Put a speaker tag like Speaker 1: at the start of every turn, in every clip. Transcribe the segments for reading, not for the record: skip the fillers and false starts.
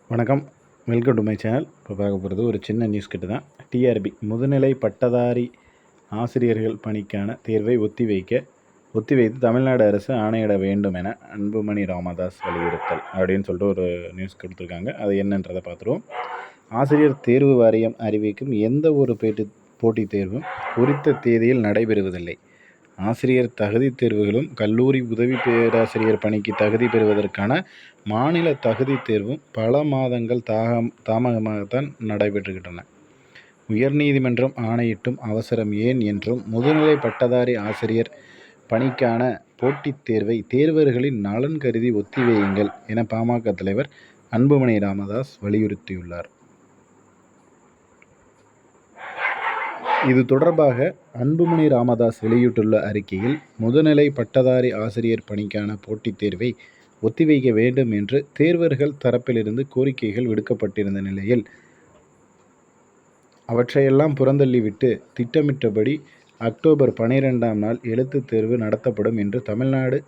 Speaker 1: வணக்கம், welcome to my channel. இப்போ பார்க்க போகிறது ஒரு சின்ன நியூஸ் கிட்ட தான். டிஆர்பி முதுநிலை பட்டதாரி ஆசிரியர்கள் பணிக்கான தேர்வை ஒத்திவைத்து தமிழ்நாடு அரசு ஆணையிட வேண்டும் என அன்புமணி ராமதாஸ் வலியுறுத்தல் அப்படின்னு சொல்லிட்டு ஒரு நியூஸ் கொடுத்துருக்காங்க. அது என்னன்றதை பார்த்துருவோம். ஆசிரியர் தேர்வு வாரியம் அறிவிக்கும் எந்த ஒரு போட்டித் தேர்வும் குறித்த தேதியில் நடைபெறுவதில்லை. ஆசிரியர் தகுதி தேர்வுகளும் கல்லூரி உதவி பேராசிரியர் பணிக்கு தகுதி பெறுவதற்கான மாநில தகுதி தேர்வும் பல மாதங்கள் தாமதமாகத்தான் நடைபெற்றுகின்றன. உயர்நீதிமன்றம் ஆணையிட்டும் அவசரம் ஏன் என்றும் முதுநிலை பட்டதாரி ஆசிரியர் பணிக்கான போட்டித் தேர்வை தேர்வர்களின் நலன் கருதி ஒத்திவையுங்கள் என பாமக தலைவர் அன்புமணி ராமதாஸ் வலியுறுத்தியுள்ளார். இது தொடர்பாக அன்புமணி ராமதாஸ் வெளியிட்டுள்ள அறிக்கையில், முதுநிலை பட்டதாரி ஆசிரியர் பணிக்கான போட்டித் தேர்வை ஒத்திவைக்க வேண்டும் என்று தேர்வர்கள் தரப்பிலிருந்து கோரிக்கைகள் விடுக்கப்பட்டிருந்த நிலையில் அவற்றையெல்லாம் புறந்தள்ளிவிட்டு திட்டமிட்டபடி அக்டோபர் 12ஆம் நாள் எழுத்துத் தேர்வு நடத்தப்படும் என்று தமிழ்நாடு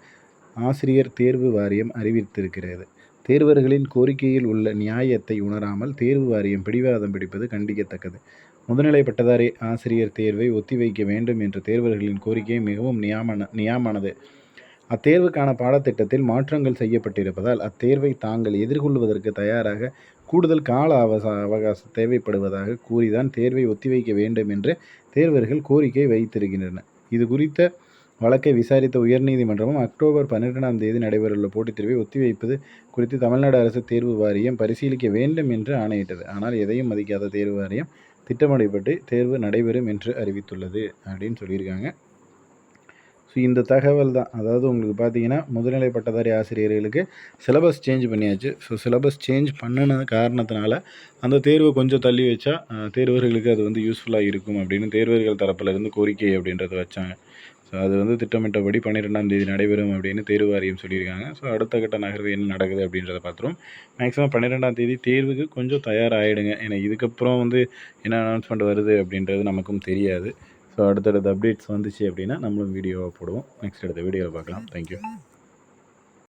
Speaker 1: ஆசிரியர் தேர்வு வாரியம் அறிவித்திருக்கிறது. தேர்வர்களின் கோரிக்கையில் உள்ள நியாயத்தை உணராமல் தேர்வு வாரியம் பிடிவாதம் பிடிப்பது கண்டிக்கத்தக்கது. முதுநிலை பட்டதாரி ஆசிரியர் தேர்வை ஒத்திவைக்க வேண்டும் என்ற தேர்வர்களின் கோரிக்கை மிகவும் நியாயமானது. அத்தேர்வுக்கான பாடத்திட்டத்தில் மாற்றங்கள் செய்யப்பட்டிருப்பதால் அத்தேர்வை தாங்கள் எதிர்கொள்வதற்கு தயாராக கூடுதல் கால அவகாசம் தேவைப்படுவதாக கூறிதான் தேர்வை ஒத்திவைக்க வேண்டும் என்று தேர்வர்கள் கோரிக்கை வைத்திருக்கின்றனர். இது குறித்த வழக்கை விசாரித்த உயர்நீதிமன்றமும் அக்டோபர் 12ஆம் தேதி நடைபெறவுள்ள போட்டித் தேர்வை ஒத்திவைப்பது குறித்து தமிழ்நாடு அரசு தேர்வு வாரியம் பரிசீலிக்க வேண்டும் என்று ஆணையிட்டது. ஆனால் எதையும் மதிக்காத தேர்வு வாரியம் திட்டமிடப்பட்டு தேர்வு நடைபெறும் என்று அறிவித்துள்ளது அப்படின்னு சொல்லியிருக்காங்க. ஸோ இந்த தகவல் தான், அதாவது உங்களுக்கு பார்த்தீங்கன்னா முதுநிலை பட்டதாரி ஆசிரியர்களுக்கு சிலபஸ் சேஞ்ச் பண்ணியாச்சு. ஸோ சிலபஸ் சேஞ்ச் பண்ணின காரணத்தினால அந்த தேர்வை கொஞ்சம் தள்ளி வச்சா தேர்வர்களுக்கு அது யூஸ்ஃபுல்லாக இருக்கும் அப்படின்னு தேர்வர்கள் தரப்பிலிருந்து கோரிக்கை அப்படின்றத வச்சாங்க. ஸோ அது திட்டமிட்டபடி 12ஆம் தேதி நடைபெறும் அப்படின்னு தேர்வு வாரியம் சொல்லியிருக்காங்க. ஸோ அடுத்த கட்ட நகர்வு என்ன நடக்குது அப்படின்றத பார்த்துருவோம். மேக்ஸிமம் 12ஆம் தேதி தேர்வுக்கு கொஞ்சம் தயாராகிடுங்க. ஏன்னா இதுக்கப்புறம் என்ன அனௌன்ஸ்மெண்ட் வருது அப்படின்றது நமக்கும் தெரியாது. ஸோ அடுத்தடுத்த அப்டேட்ஸ் வந்துச்சு அப்படின்னா நம்மளும் வீடியோவை போடுவோம். நெக்ஸ்ட் அடுத்த வீடியோவை பார்க்கலாம். தேங்க்யூ.